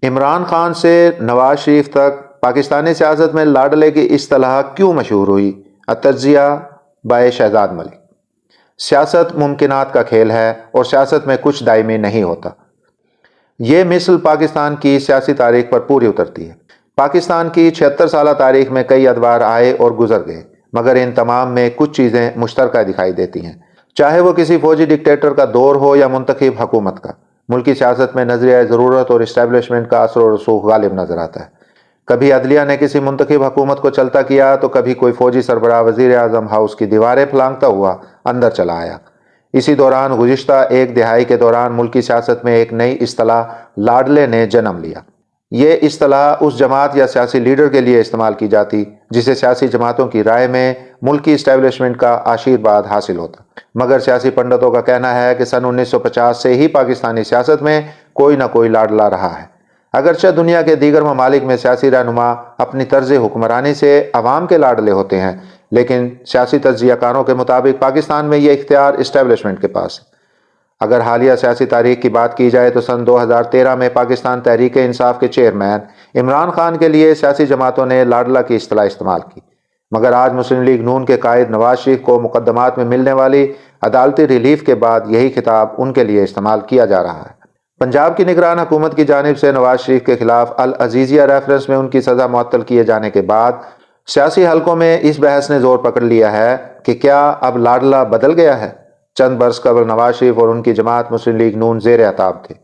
عمران خان سے نواز شریف تک پاکستانی سیاست میں لاڈلے کی اصطلاح کیوں مشہور ہوئی؟ التجزیہ بائے شہزاد ملک۔ سیاست ممکنات کا کھیل ہے اور سیاست میں کچھ دائمی نہیں ہوتا۔ یہ مثل پاکستان کی سیاسی تاریخ پر پوری اترتی ہے۔ پاکستان کی 76 سالہ تاریخ میں کئی ادوار آئے اور گزر گئے، مگر ان تمام میں کچھ چیزیں مشترکہ دکھائی دیتی ہیں، چاہے وہ کسی فوجی ڈکٹیٹر کا دور ہو یا منتخب حکومت کا۔ ملکی سیاست میں نظریہ ضرورت اور اسٹیبلشمنٹ کا اثر و رسوخ غالب نظر آتا ہے۔ کبھی عدلیہ نے کسی منتخب حکومت کو چلتا کیا تو کبھی کوئی فوجی سربراہ وزیر اعظم ہاؤس کی دیواریں پھلانگتا ہوا اندر چلا آیا۔ اسی دوران گزشتہ ایک دہائی کے دوران ملکی سیاست میں ایک نئی اصطلاح لاڈلے نے جنم لیا۔ یہ اصطلاح اس جماعت یا سیاسی لیڈر کے لیے استعمال کی جاتی جسے سیاسی جماعتوں کی رائے میں ملکی اسٹیبلشمنٹ کا آشیرواد حاصل ہوتا، مگر سیاسی پنڈتوں کا کہنا ہے کہ سن 1950 سے ہی پاکستانی سیاست میں کوئی نہ کوئی لاڈلا رہا ہے۔ اگرچہ دنیا کے دیگر ممالک میں سیاسی رہنما اپنی طرز حکمرانی سے عوام کے لاڈلے ہوتے ہیں، لیکن سیاسی تجزیہ کاروں کے مطابق پاکستان میں یہ اختیار اسٹیبلشمنٹ کے پاس ہے۔ اگر حالیہ سیاسی تاریخ کی بات کی جائے تو سن 2013 میں پاکستان تحریک انصاف کے چیئرمین عمران خان کے لیے سیاسی جماعتوں نے لاڈلا کی اصطلاح استعمال کی، مگر آج مسلم لیگ نون کے قائد نواز شریف کو مقدمات میں ملنے والی عدالتی ریلیف کے بعد یہی خطاب ان کے لیے استعمال کیا جا رہا ہے۔ پنجاب کی نگران حکومت کی جانب سے نواز شریف کے خلاف العزیزیہ ریفرنس میں ان کی سزا معطل کیے جانے کے بعد سیاسی حلقوں میں اس بحث نے زور پکڑ لیا ہے کہ کیا اب لاڈلا بدل گیا ہے؟ چند برس قبل نواز شریف اور ان کی جماعت مسلم لیگ نون زیر عتاب تھے۔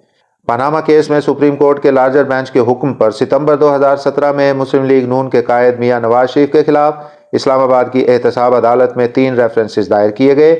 پاناما کیس میں سپریم کورٹ کے لارجر بینچ کے حکم پر ستمبر 2017 میں مسلم لیگ نون کے قائد میاں نواز شریف کے خلاف اسلام آباد کی احتساب عدالت میں 3 ریفرنسز دائر کیے گئے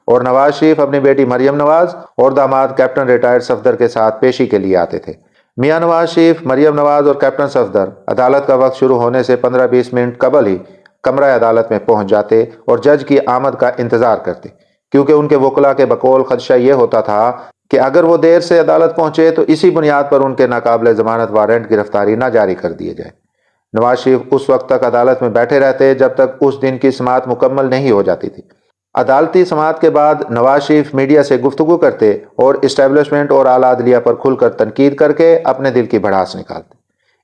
اور نواز شریف اپنی بیٹی مریم نواز اور داماد کیپٹن ریٹائرڈ صفدر کے ساتھ پیشی کے لیے آتے تھے۔ میاں نواز شریف، مریم نواز اور کیپٹن صفدر عدالت کا وقت شروع ہونے سے 15-20 منٹ قبل ہی کمرہ عدالت میں پہنچ جاتے اور جج کی آمد کا انتظار کرتے، کیونکہ ان کے وکلاء کے بقول خدشہ یہ ہوتا تھا کہ اگر وہ دیر سے عدالت پہنچے تو اسی بنیاد پر ان کے ناقابل ضمانت وارنٹ گرفتاری نہ جاری کر دیے جائے۔ نواز شریف اس وقت تک عدالت میں بیٹھے رہتے جب تک اس دن کی سماعت مکمل نہیں ہو جاتی تھی۔ عدالتی سماعت کے بعد نواز شریف میڈیا سے گفتگو کرتے اور اسٹیبلشمنٹ اور اعلیٰ عدلیہ پر کھل کر تنقید کر کے اپنے دل کی بھڑاس نکالتے۔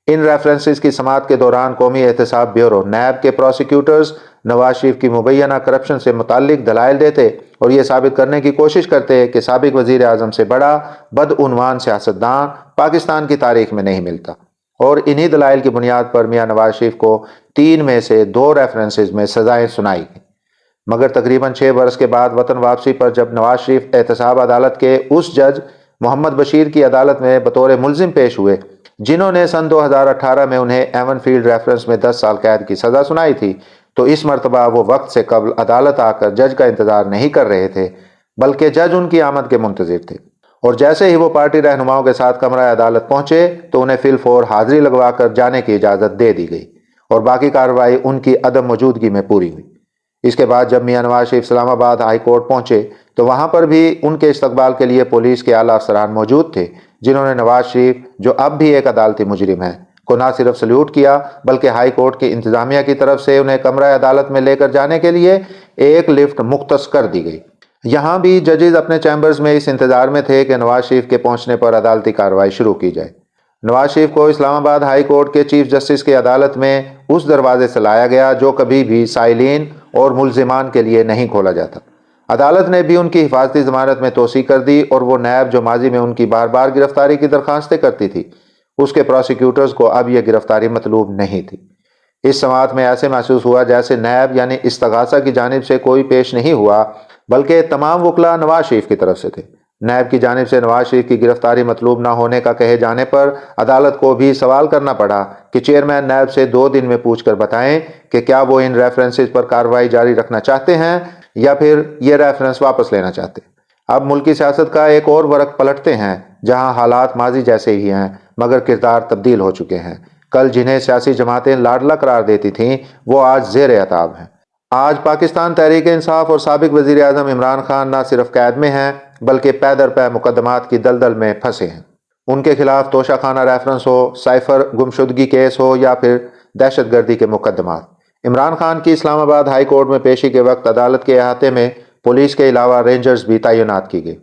ان ریفرنسز کی سماعت کے دوران قومی احتساب بیورو نیب کے پروسیکیوٹرز نواز شریف کی مبینہ کرپشن سے متعلق دلائل دیتے اور یہ ثابت کرنے کی کوشش کرتے کہ سابق وزیر اعظم سے بڑا بدعنوان سیاستدان پاکستان کی تاریخ میں نہیں ملتا، اور انہی دلائل کی بنیاد پر میاں نواز شریف کو 3 میں سے 2 ریفرنسز میں سزائیں سنائی گئیں۔ مگر تقریباً 6 برس کے بعد وطن واپسی پر جب نواز شریف احتساب عدالت کے اس جج محمد بشیر کی عدالت میں بطور ملزم پیش ہوئے جنہوں نے سن 2018 میں انہیں ایون فیلڈ ریفرنس میں 10 سال قید کی سزا سنائی تھی، تو اس مرتبہ وہ وقت سے قبل عدالت آ کر جج کا انتظار نہیں کر رہے تھے، بلکہ جج ان کی آمد کے منتظر تھے، اور جیسے ہی وہ پارٹی رہنماؤں کے ساتھ کمرہ عدالت پہنچے تو انہیں فی الفور حاضری لگوا کر جانے کی اجازت دے دی گئی اور باقی کارروائی ان کی عدم موجودگی میں پوری ہوئی۔ اس کے بعد جب میاں نواز شریف اسلام آباد ہائی کورٹ پہنچے تو وہاں پر بھی ان کے استقبال کے لیے پولیس کے اعلیٰ افسران موجود تھے، جنہوں نے نواز شریف، جو اب بھی ایک عدالتی مجرم ہیں، کو نہ صرف سلیوٹ کیا بلکہ ہائی کورٹ کی انتظامیہ کی طرف سے انہیں کمرہ عدالت میں لے کر جانے کے لیے ایک لفٹ مختص کر دی گئی۔ یہاں بھی ججز اپنے چیمبرز میں اس انتظار میں تھے کہ نواز شریف کے پہنچنے پر عدالتی کارروائی شروع کی جائے۔ نواز شریف کو اسلام آباد ہائی کورٹ کے چیف جسٹس کی عدالت میں اس دروازے سے لایا گیا جو کبھی بھی سائلین اور ملزمان کے لیے نہیں کھولا جاتا۔ عدالت نے بھی ان کی حفاظتی ضمانت میں توسیع کر دی اور وہ نیب جو ماضی میں ان کی بار بار گرفتاری کی درخواستیں کرتی تھی، اس کے پروسیکیوٹرز کو اب یہ گرفتاری مطلوب نہیں تھی۔ اس سماعت میں ایسے محسوس ہوا جیسے نیب یعنی استغاثہ کی جانب سے کوئی پیش نہیں ہوا، بلکہ تمام وکلاء نواز شریف کی طرف سے تھے۔ نیب کی جانب سے نواز شریف کی گرفتاری مطلوب نہ ہونے کا کہے جانے پر عدالت کو بھی سوال کرنا پڑا کہ چیئرمین نیب سے 2 دن میں پوچھ کر بتائیں کہ کیا وہ ان ریفرنسز پر کارروائی جاری رکھنا چاہتے ہیں یا پھر یہ ریفرنس واپس لینا چاہتے ہیں۔ اب ملکی سیاست کا ایک اور ورق پلٹتے ہیں جہاں حالات ماضی جیسے ہی ہیں مگر کردار تبدیل ہو چکے ہیں۔ کل جنہیں سیاسی جماعتیں لاڈلا قرار دیتی تھیں وہ آج زیر عتاب ہیں۔ آج پاکستان تحریک انصاف اور سابق وزیر اعظم عمران خان نہ صرف قید میں ہیں بلکہ پے در پے مقدمات کی دلدل میں پھنسے ہیں۔ ان کے خلاف توشہ خانہ ریفرنس ہو، سائفر گمشدگی کیس ہو یا پھر دہشت گردی کے مقدمات۔ عمران خان کی اسلام آباد ہائی کورٹ میں پیشی کے وقت عدالت کے احاطے میں پولیس کے علاوہ رینجرز بھی تعینات کی گئی۔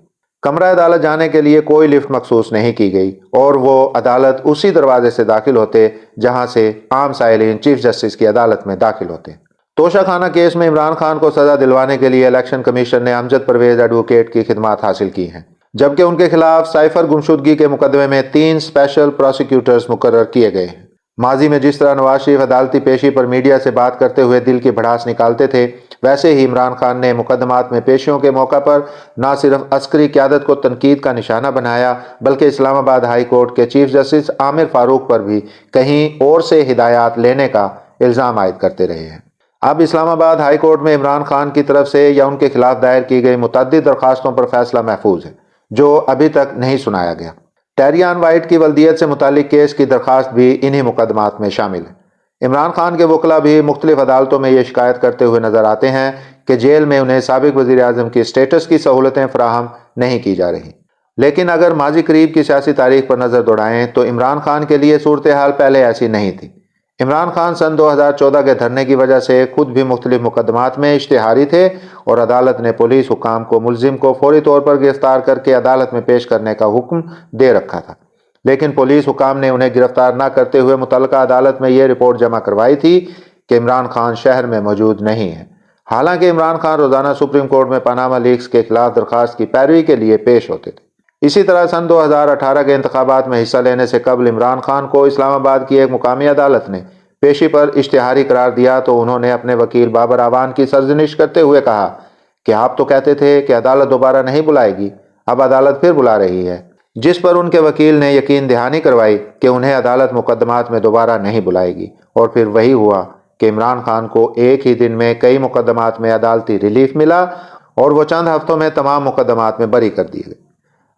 کمرہ عدالت جانے کے لیے کوئی لفٹ مخصوص نہیں کی گئی اور وہ عدالت اسی دروازے سے داخل ہوتے جہاں سے عام سائلین چیف جسٹس کی عدالت میں داخل ہوتے۔ توشہ خانہ کیس میں عمران خان کو سزا دلوانے کے لیے الیکشن کمیشن نے امجد پرویز ایڈوکیٹ کی خدمات حاصل کی ہیں، جبکہ ان کے خلاف سائفر گمشدگی کے مقدمے میں 3 اسپیشل پروسیکیوٹرز مقرر کیے گئے ہیں۔ ماضی میں جس طرح نواز شریف عدالتی پیشی پر میڈیا سے بات کرتے ہوئے دل کی بھڑاس نکالتے تھے، ویسے ہی عمران خان نے مقدمات میں پیشیوں کے موقع پر نہ صرف عسکری قیادت کو تنقید کا نشانہ بنایا بلکہ اسلام آباد ہائی کورٹ کے چیف جسٹس عامر فاروق پر بھی کہیں اور سے ہدایات لینے کا الزام عائد کرتے رہے ہیں۔ اب اسلام آباد ہائی کورٹ میں عمران خان کی طرف سے یا ان کے خلاف دائر کی گئی متعدد درخواستوں پر فیصلہ محفوظ ہے، جو ابھی تک نہیں سنایا گیا۔ ٹیریان وائٹ کی ولدیت سے متعلق کیس کی درخواست بھی انہی مقدمات میں شامل ہے۔ عمران خان کے وکلاء بھی مختلف عدالتوں میں یہ شکایت کرتے ہوئے نظر آتے ہیں کہ جیل میں انہیں سابق وزیر اعظم کی اسٹیٹس کی سہولتیں فراہم نہیں کی جا رہی، لیکن اگر ماضی قریب کی سیاسی تاریخ پر نظر دوڑائیں تو عمران خان کے لیے صورتحال پہلے ایسی نہیں تھی۔ عمران خان سن 2014 کے دھرنے کی وجہ سے خود بھی مختلف مقدمات میں اشتہاری تھے اور عدالت نے پولیس حکام کو ملزم کو فوری طور پر گرفتار کر کے عدالت میں پیش کرنے کا حکم دے رکھا تھا، لیکن پولیس حکام نے انہیں گرفتار نہ کرتے ہوئے متعلقہ عدالت میں یہ رپورٹ جمع کروائی تھی کہ عمران خان شہر میں موجود نہیں ہے، حالانکہ عمران خان روزانہ سپریم کورٹ میں پاناما لیکس کے خلاف درخواست کی پیروی کے لیے پیش ہوتے تھے۔ اسی طرح سن 2018 کے انتخابات میں حصہ لینے سے قبل عمران خان کو اسلام آباد کی ایک مقامی عدالت نے پیشی پر اشتہاری قرار دیا تو انہوں نے اپنے وکیل بابر اعوان کی سرزنش کرتے ہوئے کہا کہ آپ تو کہتے تھے کہ عدالت دوبارہ نہیں بلائے گی، اب عدالت پھر بلا رہی ہے، جس پر ان کے وکیل نے یقین دہانی کروائی کہ انہیں عدالت مقدمات میں دوبارہ نہیں بلائے گی، اور پھر وہی ہوا کہ عمران خان کو ایک ہی دن میں کئی مقدمات میں عدالتی ریلیف ملا اور وہ چند ہفتوں میں تمام مقدمات میں بری کر دیے گئے۔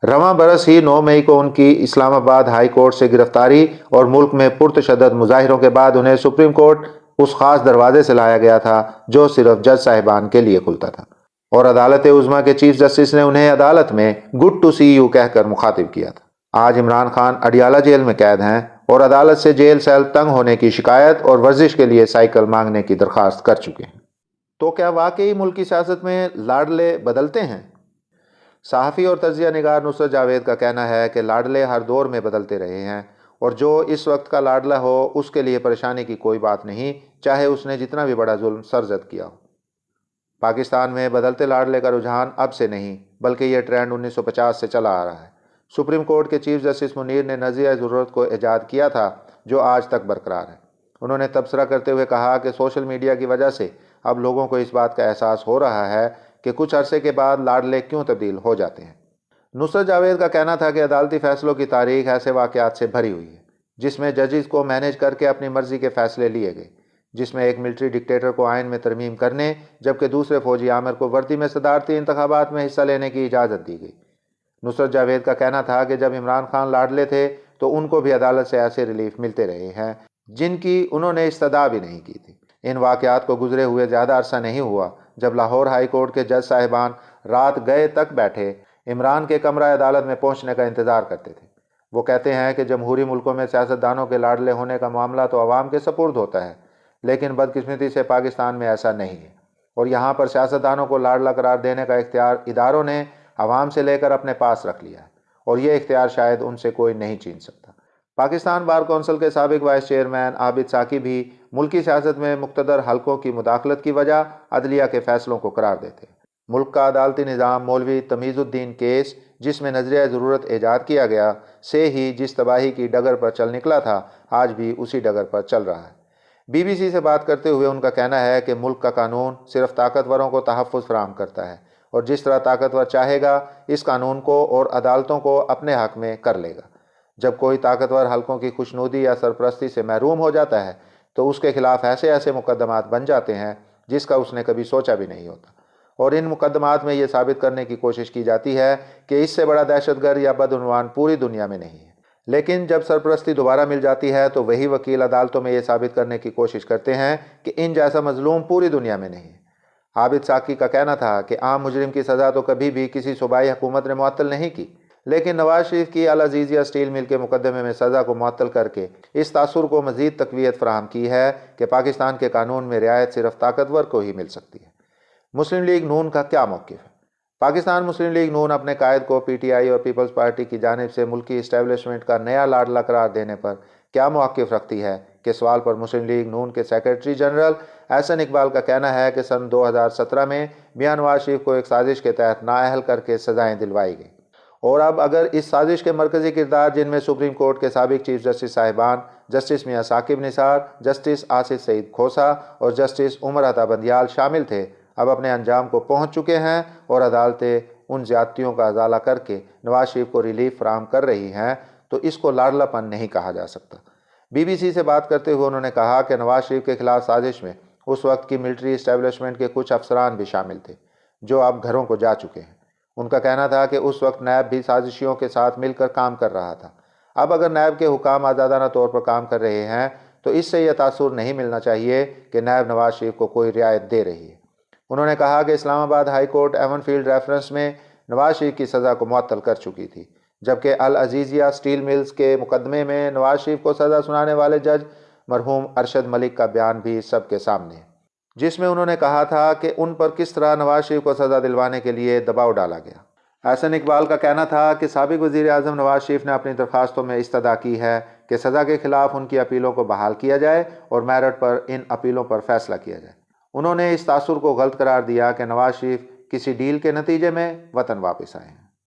رواں برس ہی 9 مئی کو ان کی اسلام آباد ہائی کورٹ سے گرفتاری اور ملک میں پرتشدد مظاہروں کے بعد انہیں سپریم کورٹ اس خاص دروازے سے لایا گیا تھا جو صرف جج صاحبان کے لیے کھلتا تھا، اور عدالت عظمیٰ کے چیف جسٹس نے انہیں عدالت میں گڈ ٹو سی یو کہہ کر مخاطب کیا تھا۔ آج عمران خان اڈیالہ جیل میں قید ہیں اور عدالت سے جیل سیل تنگ ہونے کی شکایت اور ورزش کے لیے سائیکل مانگنے کی درخواست کر چکے ہیں۔ تو کیا واقعی ملکی سیاست میں لاڈلے بدلتے ہیں؟ صحافی اور تجزیہ نگار نصرت جاوید کا کہنا ہے کہ لاڈلے ہر دور میں بدلتے رہے ہیں اور جو اس وقت کا لاڈلا ہو اس کے لیے پریشانی کی کوئی بات نہیں، چاہے اس نے جتنا بھی بڑا ظلم سرزد کیا ہو۔ پاکستان میں بدلتے لاڈلے کا رجحان اب سے نہیں بلکہ یہ ٹرینڈ 1950 سے چلا آ رہا ہے۔ سپریم کورٹ کے چیف جسٹس منیر نے نظریہ ضرورت کو ایجاد کیا تھا جو آج تک برقرار ہے۔ انہوں نے تبصرہ کرتے ہوئے کہا کہ سوشل میڈیا کی وجہ سے اب لوگوں کو اس بات کا احساس ہو رہا ہے کہ کچھ عرصے کے بعد لاڈلے کیوں تبدیل ہو جاتے ہیں۔ نصرت جاوید کا کہنا تھا کہ عدالتی فیصلوں کی تاریخ ایسے واقعات سے بھری ہوئی ہے جس میں ججز کو مینیج کر کے اپنی مرضی کے فیصلے لیے گئے، جس میں ایک ملٹری ڈکٹیٹر کو آئین میں ترمیم کرنے جبکہ دوسرے فوجی عامر کو وردی میں صدارتی انتخابات میں حصہ لینے کی اجازت دی گئی۔ نصرت جاوید کا کہنا تھا کہ جب عمران خان لاڈلے تھے تو ان کو بھی عدالت سے ایسے ریلیف ملتے رہے ہیں جن کی انہوں نے استدعا بھی نہیں کی تھی۔ ان واقعات کو گزرے ہوئے زیادہ عرصہ نہیں ہوا جب لاہور ہائی کورٹ کے جج صاحبان رات گئے تک بیٹھے عمران کے کمرہ عدالت میں پہنچنے کا انتظار کرتے تھے۔ وہ کہتے ہیں کہ جمہوری ملکوں میں سیاستدانوں کے لاڈلے ہونے کا معاملہ تو عوام کے سپرد ہوتا ہے، لیکن بدقسمتی سے پاکستان میں ایسا نہیں ہے، اور یہاں پر سیاستدانوں کو لاڈلا قرار دینے کا اختیار اداروں نے عوام سے لے کر اپنے پاس رکھ لیا ہے، اور یہ اختیار شاید ان سے کوئی نہیں چھین سکتا۔ پاکستان بار کونسل کے سابق وائس چیئرمین عابد ساکی بھی ملکی سیاست میں مقتدر حلقوں کی مداخلت کی وجہ عدلیہ کے فیصلوں کو قرار دیتے ہیں۔ ملک کا عدالتی نظام مولوی تمیز الدین کیس جس میں نظریہ ضرورت ایجاد کیا گیا سے ہی جس تباہی کی ڈگر پر چل نکلا تھا آج بھی اسی ڈگر پر چل رہا ہے۔ بی بی سی سے بات کرتے ہوئے ان کا کہنا ہے کہ ملک کا قانون صرف طاقتوروں کو تحفظ فراہم کرتا ہے، اور جس طرح طاقتور چاہے گا اس قانون کو اور عدالتوں کو اپنے حق میں کر لے گا۔ جب کوئی طاقتور حلقوں کی خوشنودی یا سرپرستی سے محروم ہو جاتا ہے تو اس کے خلاف ایسے ایسے مقدمات بن جاتے ہیں جس کا اس نے کبھی سوچا بھی نہیں ہوتا، اور ان مقدمات میں یہ ثابت کرنے کی کوشش کی جاتی ہے کہ اس سے بڑا دہشت گرد یا بدعنوان پوری دنیا میں نہیں ہے۔ لیکن جب سرپرستی دوبارہ مل جاتی ہے تو وہی وکیل عدالتوں میں یہ ثابت کرنے کی کوشش کرتے ہیں کہ ان جیسا مظلوم پوری دنیا میں نہیں ہے۔ عابد ساکی کا کہنا تھا کہ عام مجرم کی سزا تو کبھی بھی کسی صوبائی حکومت نے معطل نہیں کی، لیکن نواز شریف کی العزیزیہ اسٹیل مل کے مقدمے میں سزا کو معطل کر کے اس تاثر کو مزید تقویت فراہم کی ہے کہ پاکستان کے قانون میں رعایت صرف طاقتور کو ہی مل سکتی ہے۔ مسلم لیگ نون کا کیا موقف ہے؟ پاکستان مسلم لیگ نون اپنے قائد کو پی ٹی آئی اور پیپلز پارٹی کی جانب سے ملکی اسٹیبلشمنٹ کا نیا لاڈلا قرار دینے پر کیا موقف رکھتی ہے کے سوال پر مسلم لیگ نون کے سیکرٹری جنرل احسن اقبال کا کہنا ہے کہ سن 2017 میں میاں نواز شریف کو ایک سازش کے تحت نااہل کر کے سزائیں دلوائی گئیں، اور اب اگر اس سازش کے مرکزی کردار، جن میں سپریم کورٹ کے سابق چیف جسٹس صاحبان جسٹس میاں ثاقب نثار، جسٹس آصف سعید کھوسہ اور جسٹس عمر عطا بندیال شامل تھے، اب اپنے انجام کو پہنچ چکے ہیں اور عدالتیں ان زیادتیوں کا ازالہ کر کے نواز شریف کو ریلیف فراہم کر رہی ہیں، تو اس کو لاڑلا پن نہیں کہا جا سکتا۔ بی بی سی سے بات کرتے ہوئے انہوں نے کہا کہ نواز شریف کے خلاف سازش میں اس وقت کی ملٹری اسٹیبلشمنٹ کے کچھ افسران بھی شامل تھے جو اب گھروں کو جا چکے ہیں۔ ان کا کہنا تھا کہ اس وقت نیب بھی سازشیوں کے ساتھ مل کر کام کر رہا تھا۔ اب اگر نیب کے حکام آزادانہ طور پر کام کر رہے ہیں تو اس سے یہ تاثر نہیں ملنا چاہیے کہ نیب نواز شریف کو کوئی رعایت دے رہی ہے۔ انہوں نے کہا کہ اسلام آباد high court even field reference میں نواز شریف کی سزا کو معطل کر چکی تھی، جبکہ العزیزیہ سٹیل ملز کے مقدمے میں نواز شریف کو سزا سنانے والے جج مرحوم ارشد ملک کا بیان بھی سب کے سامنے ہے، جس میں انہوں نے کہا تھا کہ ان پر کس طرح نواز شریف کو سزا دلوانے کے لیے دباؤ ڈالا گیا۔ احسن اقبال کا کہنا تھا کہ سابق وزیر اعظم نواز شریف نے اپنی درخواستوں میں استدعا کی ہے کہ سزا کے خلاف ان کی اپیلوں کو بحال کیا جائے اور میرٹ پر ان اپیلوں پر فیصلہ کیا جائے۔ انہوں نے اس تاثر کو غلط قرار دیا کہ نواز شریف کسی ڈیل کے نتیجے میں وطن واپس آئے ہیں۔